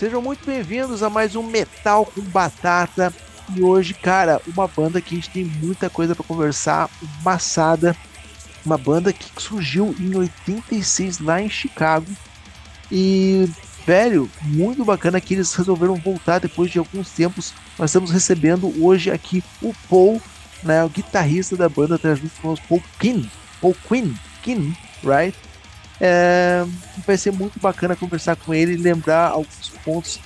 Sejam muito bem-vindos a mais um Metal com Batata. E hoje, cara, uma banda que a gente tem muita coisa para conversar, o MASADA, uma banda que surgiu em 86 lá em Chicago. E, velho, muito bacana que eles resolveram voltar depois de alguns tempos. Nós estamos recebendo hoje aqui o Paul, né, o guitarrista da banda, traz junto com Paul Quinn, right? É, vai ser muito bacana conversar com ele e lembrar alguns pontos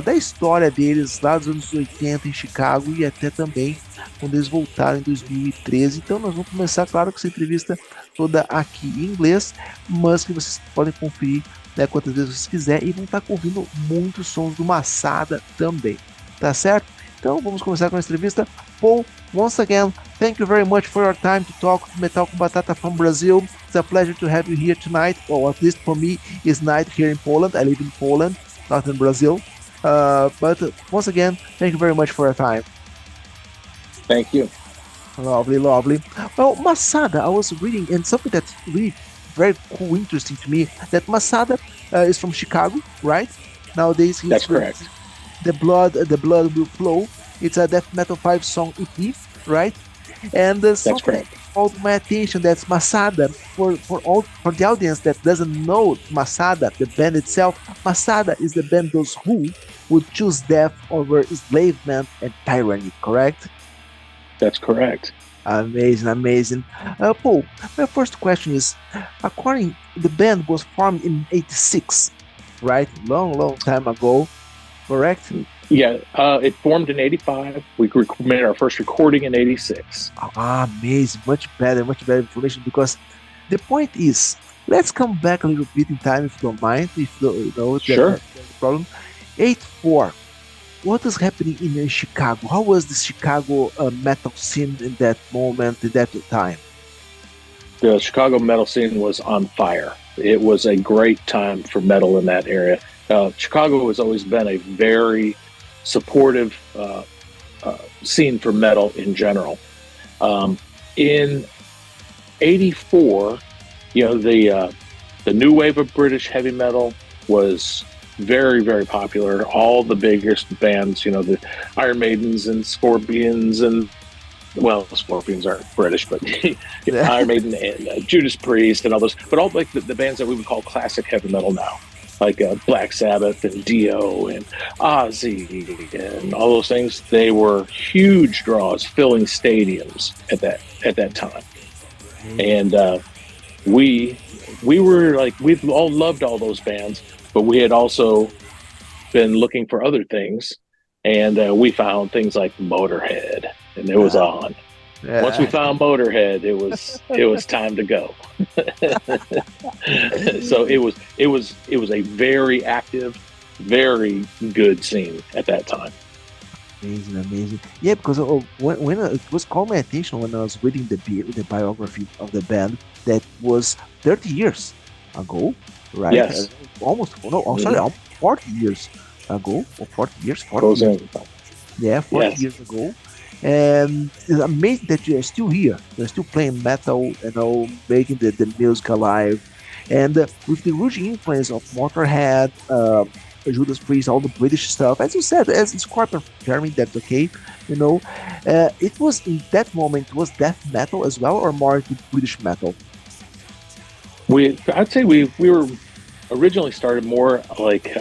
da história deles lá dos anos 80 em Chicago e até também quando eles voltaram em 2013. Então nós vamos começar, claro, com essa entrevista toda aqui em inglês, mas que vocês podem conferir, né, quantas vezes vocês quiserem e vão estar ouvindo muitos sons do Masada também, tá certo? Então vamos começar com a entrevista. Paul, once again, thank you very much for your time to talk Metal com Batata from Brazil. It's a pleasure to have you here tonight, or at least for me, it's night here in Poland. I live in Poland, not in Brazil. But once again, thank you very much for your time. Thank you. Lovely, lovely. Well, Masada, I was reading, and something that's really very cool, interesting to me, that Masada is from Chicago, right? Nowadays, he's That's correct. The blood will flow. It's a death metal 5-song EP, right? And That's something correct. called my attention. That's Masada. For the audience that doesn't know Masada, the band itself, Masada is the band those who would choose death over enslavement and tyranny. Correct? That's correct. Amazing, amazing. Paul, my first question is: according the band was formed in '86, right? Long time ago. Correct? Yeah, it formed in '85. We made our first recording in '86. Amazing, much better information. Because the point is, let's come back a little bit in time, if you don't mind, if you know Sure. that's the problem. '84. What was happening in Chicago? How was the Chicago metal scene in that moment, in that time? The Chicago metal scene was on fire. It was a great time for metal in that area. Chicago has always been a very supportive scene for metal in general. In '84, the new wave of British heavy metal was very, very popular. All the biggest bands, the Iron Maidens and Scorpions and, well, Scorpions aren't British, but Iron Maiden and Judas Priest and all those, but all like the bands that we would call classic heavy metal now, like Black Sabbath and Dio and Ozzy and all those things. They were huge draws, filling stadiums at that time. And we were like, we all loved all those bands, but we had also been looking for other things, and we found things like Motorhead, and it was on. Once we found Motorhead, it was time to go. So it was a very active, very good scene at that time. Amazing. Yeah, because when it was called my attention when I was reading the biography of the band that was 30 years ago, right? Yes. Almost 40 years ago, or 40 years, 40 years. Yeah, 40 Yes. years ago. And it's amazing that you're still here. You're still playing metal, making the music alive. And with the huge influence of Motorhead, Judas Priest, all the British stuff, as you said, as Scorpion, Jeremy, that's okay. It was in that moment, was death metal as well, or more into British metal? I'd say we were originally started more like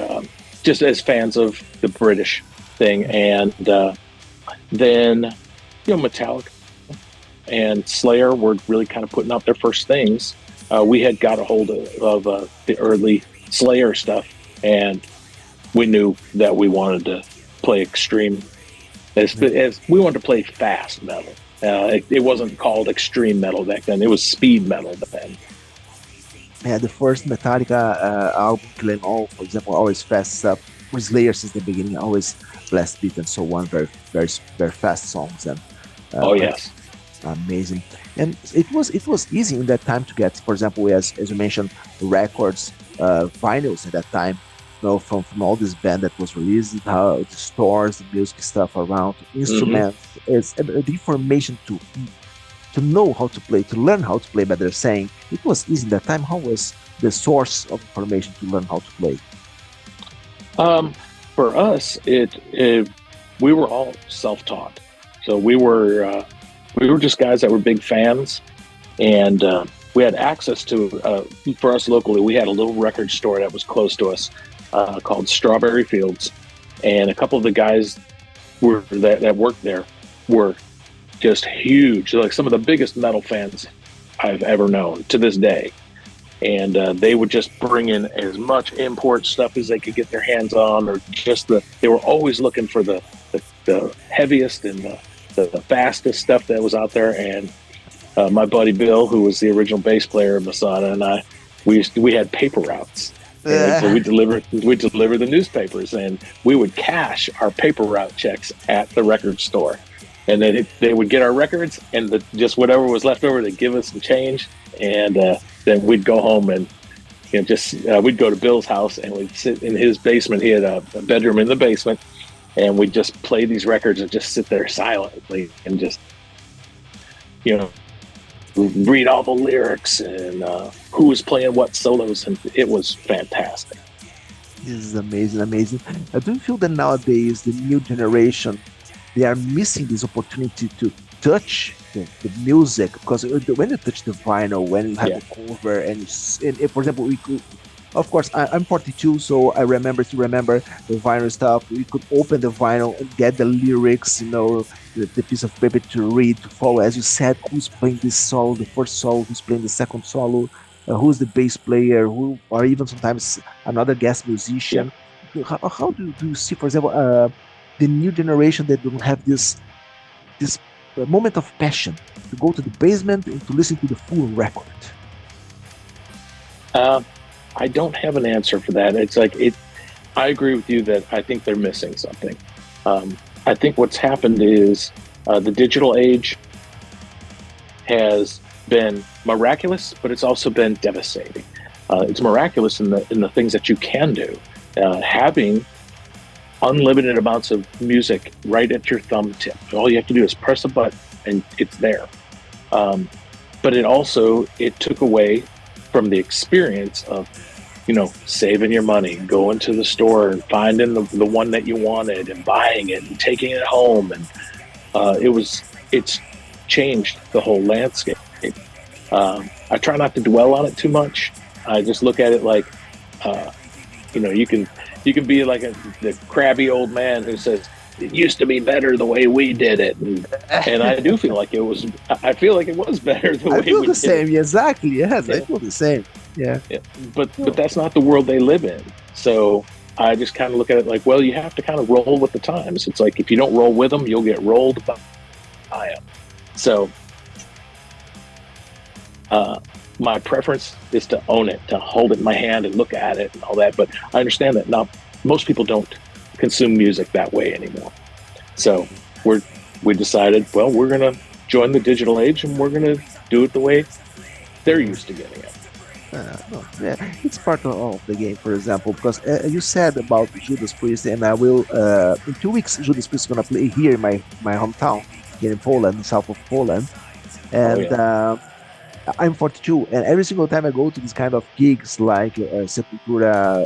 just as fans of the British thing, and then Metallica and Slayer were really kind of putting out their first things. We had got a hold of the early Slayer stuff, and we knew that we wanted to play extreme, as we wanted to play fast metal. It wasn't called extreme metal back then; it was speed metal then. Yeah, the first Metallica album, Killing All, for example, always fast stuff. With Slayer since the beginning, always blast beat and so on, very, very, very fast songs. And oh yes, amazing. And it was easy in that time to get, for example, as you mentioned, records, vinyls at that time. From all this band that was released, how the stores, the music stuff around, instruments, it's the information to know how to play, to learn how to play. But they're saying it was easy in that time. How was the source of information to learn how to play? Um, for us, it we were all self-taught, so we were just guys that were big fans, and we had access to for us locally. We had a little record store that was close to us called Strawberry Fields, and a couple of the guys that worked there were just huge, like some of the biggest metal fans I've ever known to this day. And they would just bring in as much import stuff as they could get their hands on, or just they were always looking for the heaviest and the fastest stuff that was out there. And my buddy Bill, who was the original bass player of Masada, and we had paper routes, and so we delivered the newspapers, and we would cash our paper route checks at the record store, and then they would get our records, and just whatever was left over, they'd give us some change, and then we'd go home and just we'd go to Bill's house and we'd sit in his basement. He had a bedroom in the basement, and we'd just play these records and just sit there silently and just you know read all the lyrics and who was playing what solos, and it was fantastic. This is amazing, amazing. I do feel that nowadays the new generation they are missing this opportunity to touch the music because when you touch the vinyl, when you have Yeah, the cover, and for example, we could, of course, I'm 42, so I remember the vinyl stuff. We could open the vinyl and get the lyrics, the piece of paper to read, to follow. As you said, who's playing this solo, the first solo, who's playing the second solo, who's the bass player, who, or even sometimes another guest yeah. musician. How do you see, for example, the new generation that don't have this moment of passion to go to the basement and to listen to the full record? Uh, I don't have an answer for that. It's like it. I agree with you that I think they're missing something. I think what's happened is the digital age has been miraculous, but it's also been devastating. It's miraculous in the things that you can do. Having unlimited amounts of music right at your thumb tip. All you have to do is press a button and it's there. Um, but it took away from the experience of saving your money, going to the store and finding the one that you wanted and buying it and taking it home. And it's changed the whole landscape. I try not to dwell on it too much. I just look at it like, uh, you can be like the crabby old man who says it used to be better the way we did it, and I do feel like it was. I feel like it was better the I way feel we the did it. same. Exactly. Yes, I Yeah, feel the same. Yeah. yeah. But that's not the world they live in. So I just kind of look at it like, well, you have to kind of roll with the times. It's like if you don't roll with them, you'll get rolled by them. So my preference is to own it, to hold it in my hand and look at it and all that. But I understand that not most people don't consume music that way anymore. So we decided, well, we're gonna join the digital age and we're gonna do it the way they're Mhm. used to getting it. No, yeah, it's part of the game, for example, because you said about Judas Priest, and I will in 2 weeks Judas Priest is gonna play here in my hometown, here in Poland, south of Poland, Oh and yeah, I'm 42, and every single time I go to these kind of gigs like Sepultura,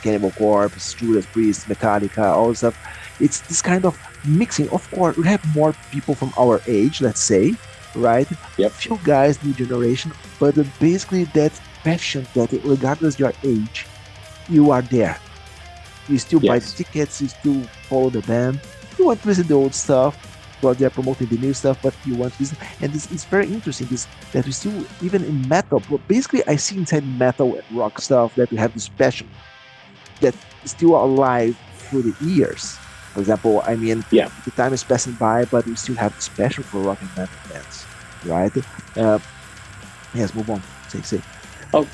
Cannibal Corpse, Judas Priest, Metallica, all this stuff. It's this kind of mixing. Of course, we have more people from our age, let's say, right? yep, Few guys, new generation, but basically that passion that regardless your age, you are there. You still buy the yes, tickets, you still follow the band. You want to listen to the old stuff, but they're promoting the new stuff, but you want to listen. And this is very interesting, this that we still, even in metal, but basically I see inside metal and rock stuff that we have this passion that is still alive through the years. For example, I mean, yeah. the time is passing by, but we still have this passion for rock and metal bands, right? Uh, yes, move on. Say. Oh,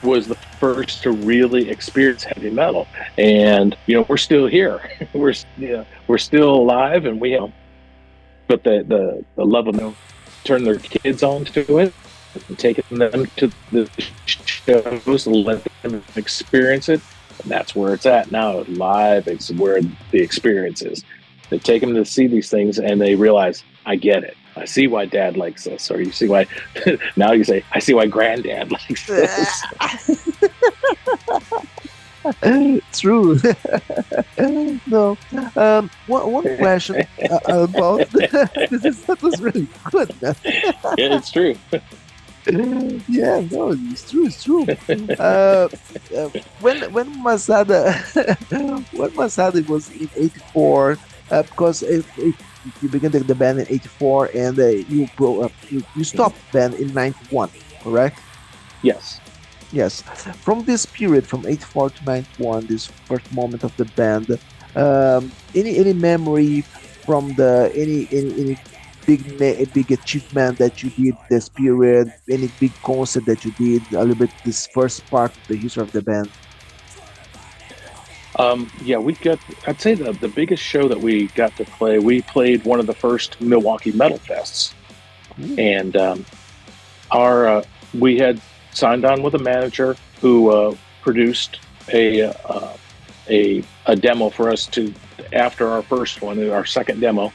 was the first to really experience heavy metal, and we're still here. We're still alive, and we have. But the love of turn their kids on to it and taking them to the shows and let them experience it. And that's where it's at now. Live, it's where the experience is. They take them to see these things and they realize, I get it. I see why dad likes this. Or you see why, now you say, I see why granddad likes this. True. No. One question about that was really good, man. Yeah, it's true. Yeah, no, it's true, it's true. Uh, when Masada when Masada was in '84, because if you began the band in '84 and you stopped band in '91, correct? Yes. Yes. From this period, from '84 to '91, this first moment of the band, any memory from the any big achievement that you did this period, any big concert that you did, a little bit this first part of the history of the band? Yeah, we got. I'd say the biggest show that we got to play. We played one of the first Milwaukee Metal Fests, Cool. and our we had signed on with a manager who produced a demo for us to after our first one, our second demo.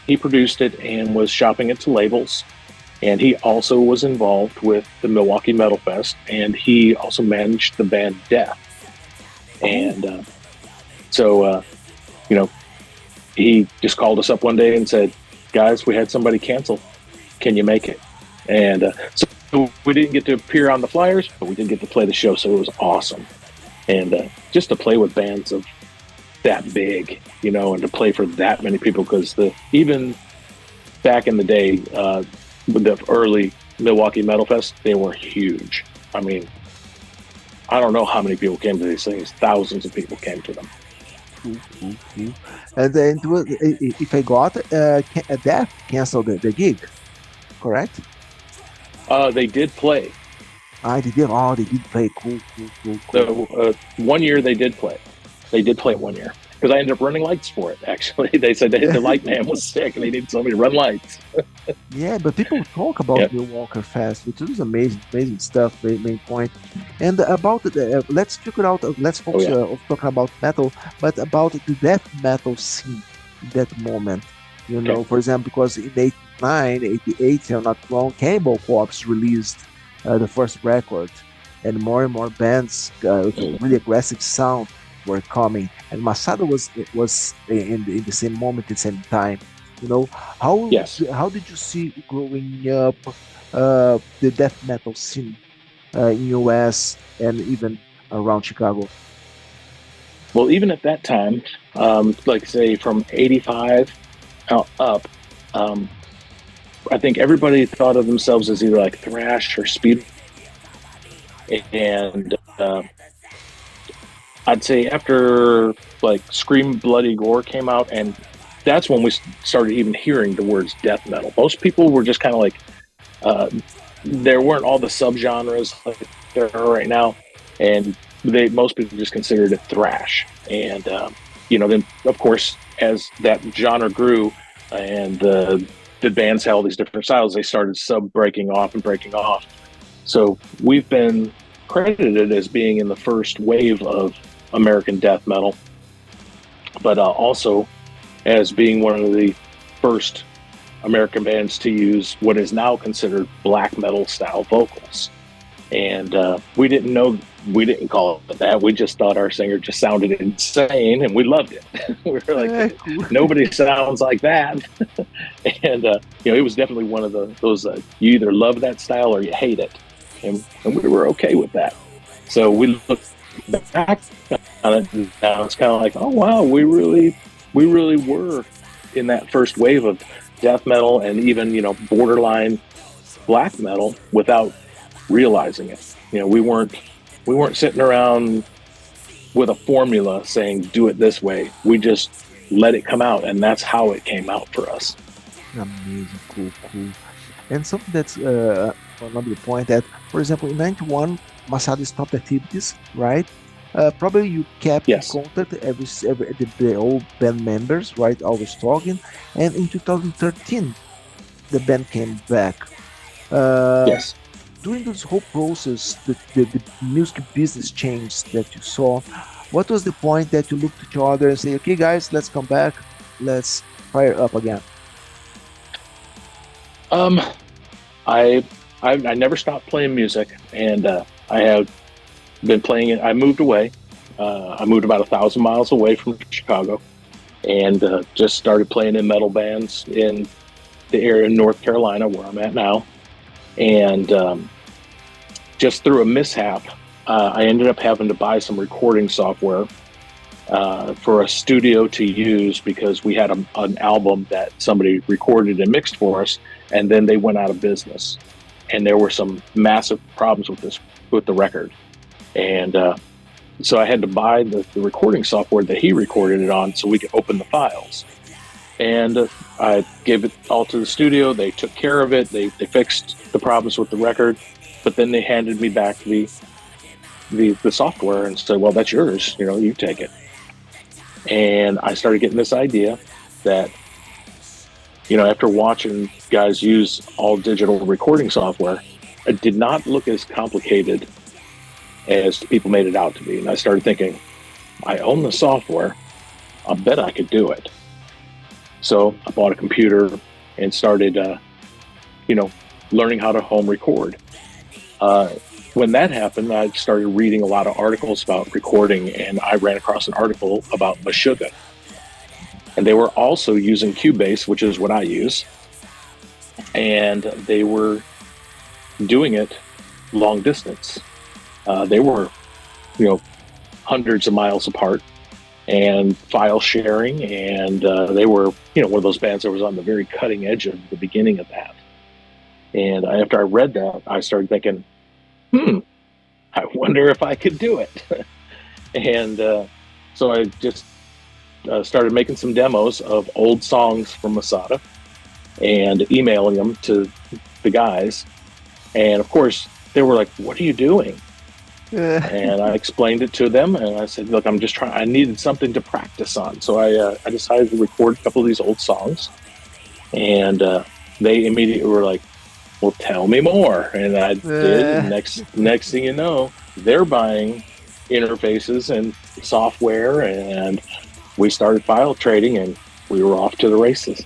He produced it and was shopping it to labels. And he also was involved with the Milwaukee Metal Fest, and he also managed the band Death. Oh, And so, you know, he just called us up one day and said, "Guys, we had somebody cancel. Can you make it?" And so we didn't get to appear on the flyers, but we did get to play the show, so it was awesome. And just to play with bands of that big, and to play for that many people, because the even back in the day, with the early Milwaukee Metal Fest, they were huge. I mean, I don't know how many people came to these things. Thousands of people came to them. cool, cool, cool. And then if I got Death canceled the gig, correct? They did play. They did play. Cool, cool, cool, cool. The one year they did play. They did play it one year because I ended up running lights for it. Actually, they said the light man was sick and they needed somebody to run lights. Yeah, but people talk about Yeah. Milwaukee Fest, which is amazing, amazing stuff. Main point, and about let's figure out. Let's Oh focus yeah. of talking about metal, but about the death metal scene in that moment. Okay. For example, because in '89, '88, if I'm not wrong, Cannibal Corpse released the first record, and more bands with a Mm. really aggressive sound were coming, and Masada was in the same moment, at the same time. You know, Yes. how did you see growing up the death metal scene in US and even around Chicago? Well, even at that time, like say from '85 up, um, I think everybody thought of themselves as either like thrash or speed. And I'd say after like Scream Bloody Gore came out, and that's when we started even hearing the words death metal. Most people were just kind of like, uh, there weren't all the subgenres like there are right now, and most people just considered it thrash. And then of course as that genre grew and the bands had all these different styles, they started sub breaking off and breaking off. So we've been credited as being in the first wave of American death metal, but also as being one of the first American bands to use what is now considered black metal style vocals. And we didn't call it that. We just thought our singer just sounded insane and we loved it. We were like, Cool. nobody sounds like that. And, it was definitely one of those, you either love that style or you hate it. And we were okay with that. So we look back on it now. It's kind of like, oh wow, we really were in that first wave of death metal and even borderline black metal without realizing it. We weren't sitting around with a formula saying do it this way. We just let it come out, and that's how it came out for us. Amazing, cool, cool. And something that's another point that, for example, in '91, Masada stopped activities, right? Probably you kept in Yes, contact every the old band members, right? Always talking. And in 2013, the band came back. Uh, yes. During this whole process, the music business change that you saw, what was the point that you looked at each other and say, okay, guys, let's come back, let's fire up again? Um, I, I never stopped playing music, and I have been playing it. I moved away I moved about 1,000 miles away from Chicago, and just started playing in metal bands in the area in North Carolina where I'm at now. And just through a mishap, I ended up having to buy some recording software for a studio to use, because we had an album that somebody recorded and mixed for us, and then they went out of business. And there were some massive problems with the record. And so I had to buy the recording software that he recorded it on so we could open the files. And I gave it all to the studio. They took care of it. They fixed the problems with the record, but then they handed me back the software and said, well, that's yours. You take it. And I started getting this idea that, after watching guys use all digital recording software, it did not look as complicated as people made it out to be. And I started thinking, I own the software. I bet I could do it. So I bought a computer and started, learning how to home record. When that happened, I started reading a lot of articles about recording, and I ran across an article about MASADA. And they were also using Cubase, which is what I use. And they were doing it long distance. They were, hundreds of miles apart, and file sharing. And they were, one of those bands that was on the very cutting edge of the beginning of that. And after I read that, I started thinking, I wonder if I could do it. And so I just started making some demos of old songs from MASADA and emailing them to the guys. And of course, they were like, what are you doing? And I explained it to them, and I said, look, I needed something to practice on. So I decided to record a couple of these old songs. And they immediately were like, well, tell me more. And I did. And next thing you know, they're buying interfaces and software, and we started file trading, and we were off to the races.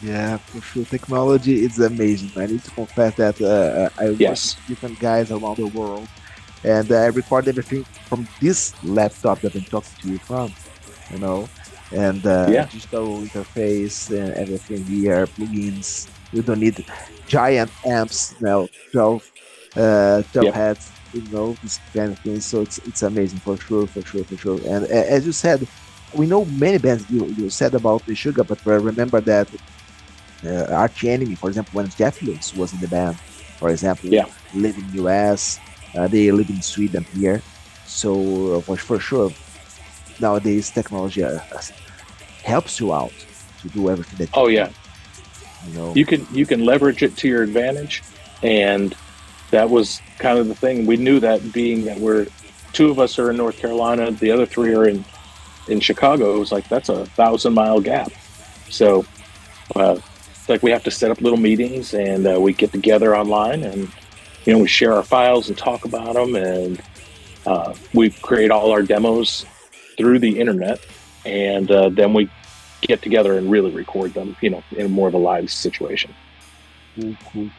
Yeah, for sure. Technology is amazing. I need to confess that I work with different guys around the world, and I record everything from this laptop that I'm talking to you from, and digital interface and everything here, plugins. You don't need giant amps, 12 heads, this kind of thing. So it's amazing for sure. And as you said, we know many bands. You said about the Sugar, but remember that Arch Enemy, for example, when Jeff Lewis was in the band, for example, live in US, they live in Sweden here. So for sure, nowadays technology helps you out to do everything that you can. You can leverage it to your advantage, and that was kind of the thing. We knew that, being that two of us are in North Carolina, the other three are in Chicago. It was like, that's a 1,000-mile gap. So like, we have to set up little meetings, and we get together online, and we share our files and talk about them, and we create all our demos through the internet, and then we get together and really record them, in more of a live situation. Cool.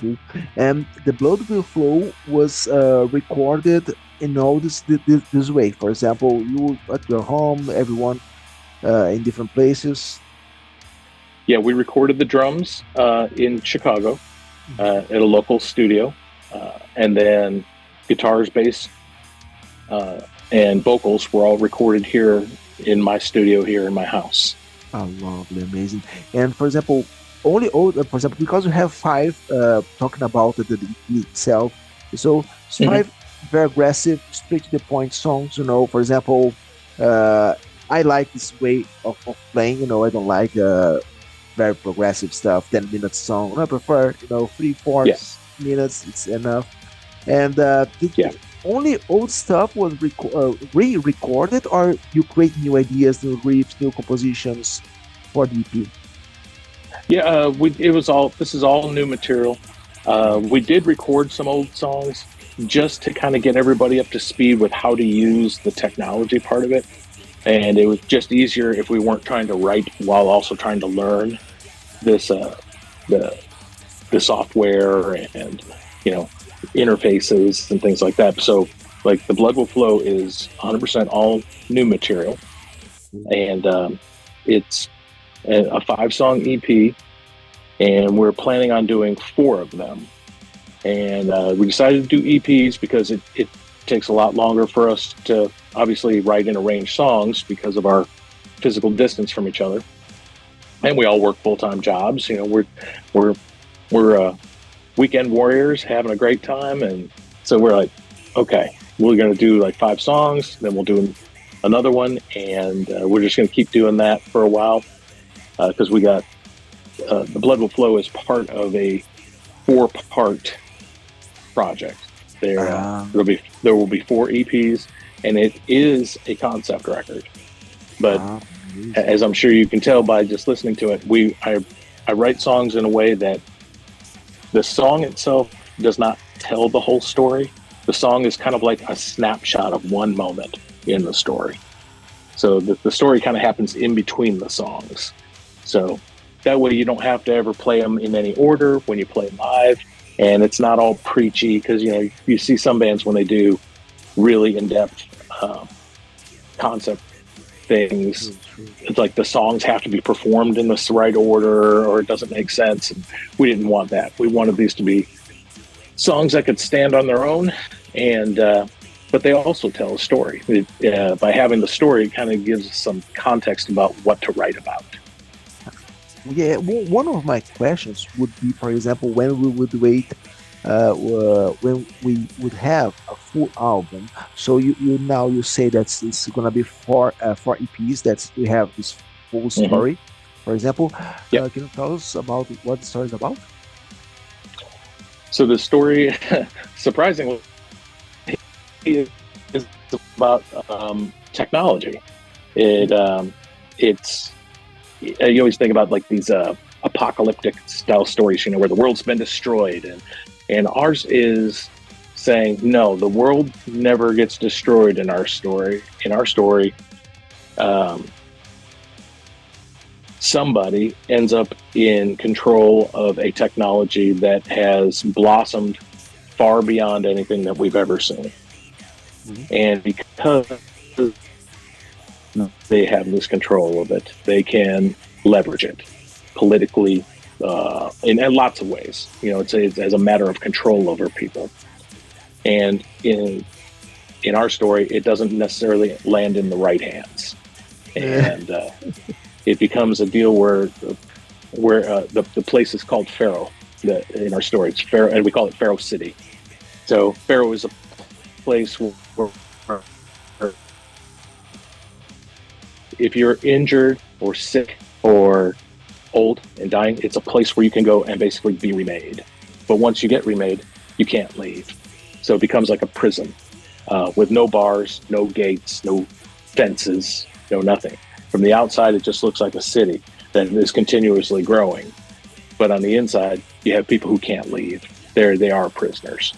And the Blood Will Flow was recorded in all this way. For example, you at your home, everyone in different places. Yeah, we recorded the drums in Chicago at a local studio, and then guitars, bass, and vocals were all recorded here in my studio here in my house. Oh, lovely, amazing. And for example, because we have 5 talking about the EP itself, so it's 5 very aggressive, straight to the point songs. For example, I like this way of playing. I don't like very progressive stuff, 10-minute song. I prefer 3-4 minutes. It's enough. And only old stuff was re-recorded, or you create new ideas, new riffs, new compositions for the EP? Yeah, this is all new material. We did record some old songs just to kind of get everybody up to speed with how to use the technology part of it. And it was just easier if we weren't trying to write while also trying to learn this, the software and, interfaces and things like that. So Like the Blood Will Flow is 100% all new material, and it's a 5-song EP, and we're planning on doing 4 of them. And we decided to do EPs because it takes a lot longer for us to obviously write and arrange songs because of our physical distance from each other, and we all work full-time jobs. You know, we're weekend warriors having a great time, and so we're like, okay, we're going to do like 5 songs, then we'll do another one, and we're just going to keep doing that for a while because we got the Blood Will Flow is part of a 4-part project. There will be 4 EPs, and it is a concept record. But as I'm sure you can tell by just listening to it, I write songs in a way that the song itself does not tell the whole story. The song is kind of like a snapshot of one moment in the story. So the story kind of happens in between the songs. So that way you don't have to ever play them in any order when you play live. And it's not all preachy, because, you know, you see some bands when they do really in-depth concept things, it's like the songs have to be performed in the right order or it doesn't make sense. And we didn't want that. We wanted these to be songs that could stand on their own, and but they also tell a story. By having the story, it kind of gives us some context about what to write about. Yeah, one of my questions would be, for example, when we would wait, when we would have a full album. So you say that it's gonna be 4 EPs. That we have this full story. For example, Yep. can you tell us about what the story is about? So the story, surprisingly, is about technology. It's you always think about like these apocalyptic style stories, you know, where the world's been destroyed, and ours is saying no, the world never gets destroyed in our story. In our story, somebody ends up in control of a technology that has blossomed far beyond anything that we've ever seen. And because they have this control of it, they can leverage it politically in lots of ways. You know, it's as a matter of control over people. And in our story, it doesn't necessarily land in the right hands, and it becomes a deal where the place is called Pharaoh. In our story, it's Pharaoh, and we call it Pharaoh City. So Pharaoh is a place where if you're injured or sick or old and dying, it's a place where you can go and basically be remade. But once you get remade, you can't leave. So it becomes like a prison with no bars, no gates, no fences, no nothing. From the outside, it just looks like a city that is continuously growing. But on the inside, you have people who can't leave. They are prisoners.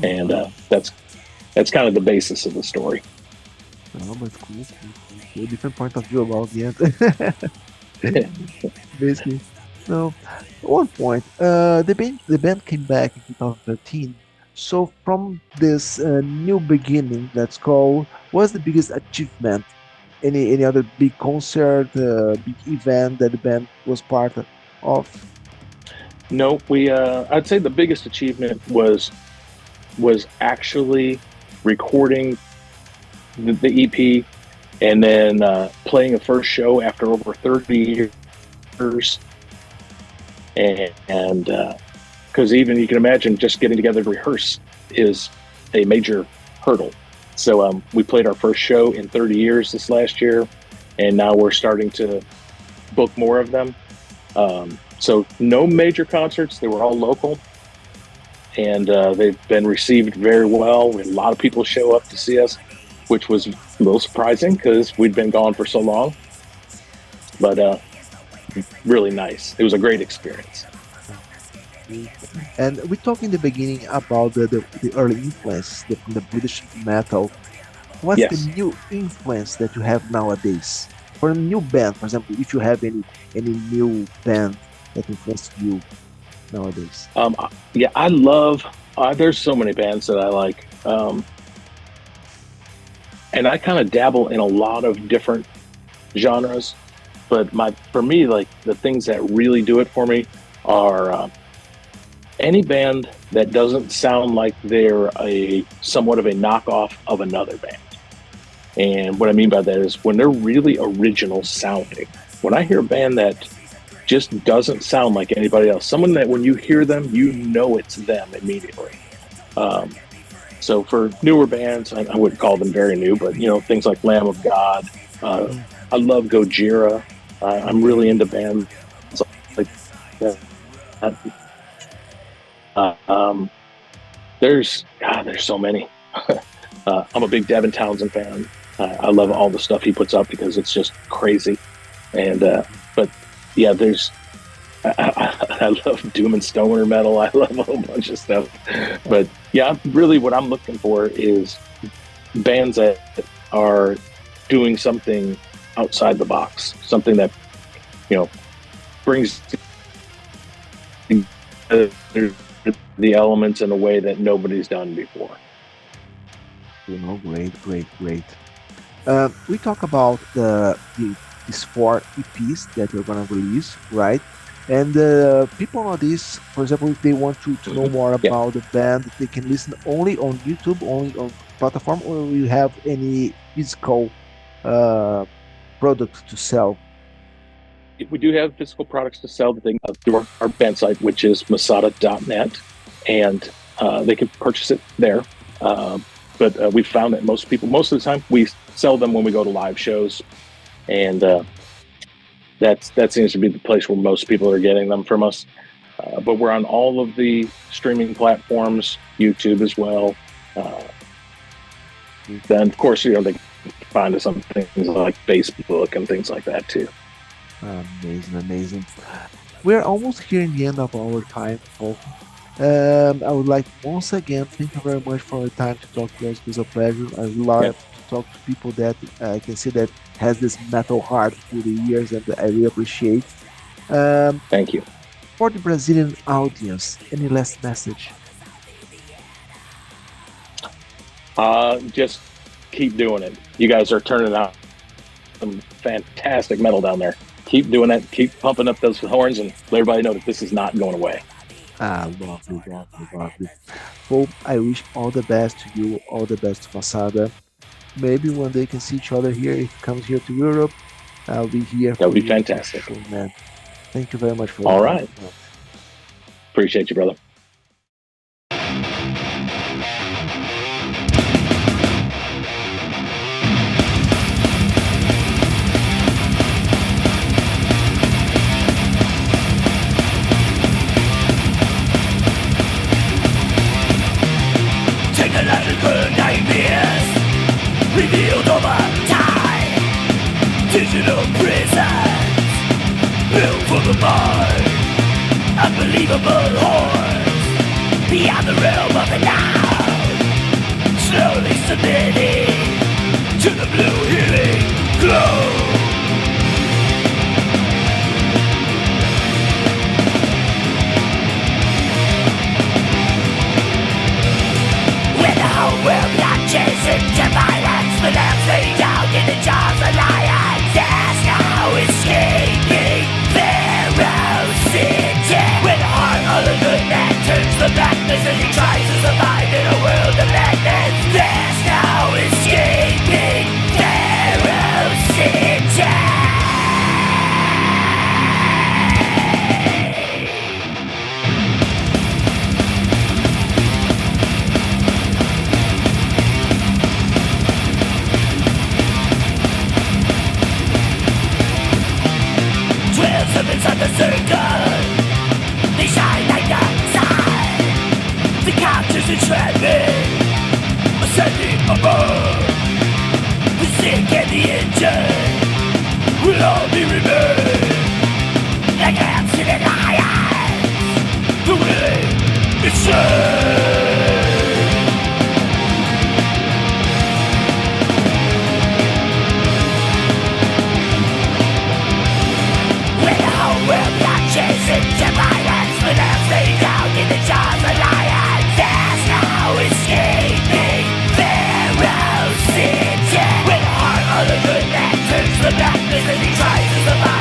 And that's kind of the basis of the story. Oh, but cool. A different point of view about the end. Basically, no. At one point, the band came back in 2013. So from this new beginning, let's call, what's the biggest achievement? Any other big concert, big event that the band was part of? No, I'd say the biggest achievement was actually recording the EP and then playing a first show after over 30 years. And because even you can imagine just getting together to rehearse is a major hurdle. So we played our first show in 30 years this last year, and now we're starting to book more of them. So no major concerts. They were all local, and they've been received very well. We had a lot of people show up to see us, which was a little surprising because we'd been gone for so long. But really nice. It was a great experience. And we talked in the beginning about the early influence from the British metal. What's Yes. the new influence that you have nowadays? For a new band, for example, if you have any new band that influenced you nowadays. Yeah, I love. There's so many bands that I like. and I kind of dabble in a lot of different genres, but for me, like the things that really do it for me are any band that doesn't sound like they're a somewhat of a knockoff of another band. And what I mean by that is when they're really original sounding. When I hear a band that just doesn't sound like anybody else, someone that when you hear them, you know it's them immediately. So for newer bands, I wouldn't call them very new, but things like Lamb of God. I love Gojira. I'm really into bands like that. There's so many. I'm a big Devin Townsend fan. I love all the stuff he puts up because it's just crazy. And but yeah, I love doom and stoner metal. I love a whole bunch of stuff. But yeah, really what I'm looking for is bands that are doing something outside the box, something that brings the elements in a way that nobody's done before. Great. We talk about these 4 EPs that you're gonna release, right? And people nowadays, for example, if they want to know more about the band, they can listen only on YouTube, only on platform, or you have any physical products to sell? We do have physical products to sell through our band site, which is MASADA.net, and they can purchase it there. But we found that most of the time, we sell them when we go to live shows, and that seems to be the place where most people are getting them from us. But we're on all of the streaming platforms, YouTube as well. Then, of course, they can find us on things like Facebook and things like that too. Amazing. We're almost here in the end of our time, folks. I would like once again thank you very much for your time to talk to us. It was a pleasure. I love to talk to people that I can see that has this metal heart through the years, and I really appreciate. Thank you. For the Brazilian audience, any last message? Just keep doing it. You guys are turning out some fantastic metal down there. Keep doing it. Keep pumping up those horns and let everybody know that this is not going away. Lovely. Well, I wish all the best to you, all the best to Masada. Maybe one day can see each other here. If it comes here to Europe, I'll be here. That would be fantastic. So, man, thank you very much for all right. Appreciate you, brother. Revealed over time, digital prisons built for the mind, unbelievable hordes beyond the realm of the now, slowly submitting to the blue healing glow. When the whole world plunges into violence, the lambs lay down in the jaws of lions. There's no escaping ferocity. When the heart of the good man turns to blackness as he tries to survive in a world of madness, there's no escaping ferocity. Inside the circle, they shine like the sun. The captures entrapping, ascending above. The sick and the injured will all be removed. Like ants in the lions, the willing is served. Into violence, the lambs lay down in the jaws of lions. There's no escaping ferocity. darkness as he tries to survive.